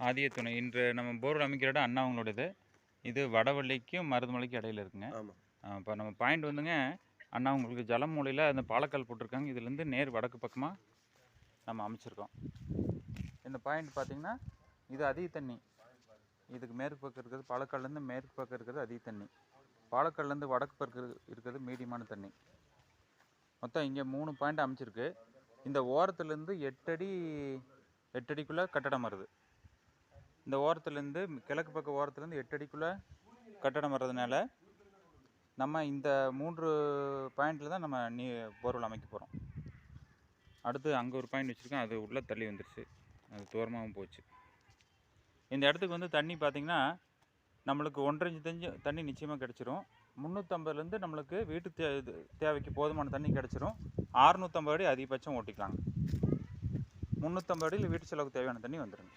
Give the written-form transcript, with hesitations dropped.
ஆதிய துணை இன்று நம்ம போர்வெல் அமைக்கிற இடம் அண்ணா அவங்களோடது. இது வடவள்ளிக்கும் மருதமலைக்கும் இடையில இருக்குங்க. இப்போ நம்ம பாயிண்ட் வந்துங்க, அண்ணா உங்களுக்கு ஜலமூலையில் அந்த பாலக்கால் போட்டிருக்காங்க. இதுலேருந்து நேர் வடக்கு பக்கமாக நம்ம அமைச்சிருக்கோம். இந்த பாயிண்ட் பார்த்திங்கன்னா இது அதிக தண்ணி. இதுக்கு மேற்கு பக்கம் இருக்கிறது பாலக்கால்லேருந்து மேற்கு பக்கம் இருக்கிறது அதிக தண்ணி. பாலக்கால்லேருந்து வடக்கு பக்கம் இருக்கிறது மீடியமான தண்ணி. மொத்தம் இங்கே 3 பாயிண்ட் அமைச்சிருக்கு. இந்த ஓரத்துலேருந்து 8 அடிக்குள்ளே கட்டடம் வருது. இந்த ஓரத்துலேருந்து கிழக்கு பக்க ஓரத்துலேருந்து 8 அடிக்குள்ளே கட்டடம் வர்றதுனால நம்ம இந்த 3 பாயிண்டில் தான் நம்ம போர்வெல் அமைக்க போகிறோம். அடுத்து அங்கே ஒரு பாயிண்ட் வச்சுருக்கோம், அது உள்ளே தள்ளி வந்துருச்சு, அது தூரமாகவும் போச்சு. இந்த இடத்துக்கு வந்து தண்ணி பார்த்திங்கன்னா நம்மளுக்கு 1.5 இன்ச் தண்ணி நிச்சயமாக கிடச்சிரும். 350லேருந்து நம்மளுக்கு வீட்டு தேவைக்கு போதுமான தண்ணி கிடச்சிரும். 650 அடி அதிகபட்சம் ஓட்டிக்கலாங்க. 350 அடியில் வீட்டு செலவுக்கு தேவையான தண்ணி வந்துடுங்க.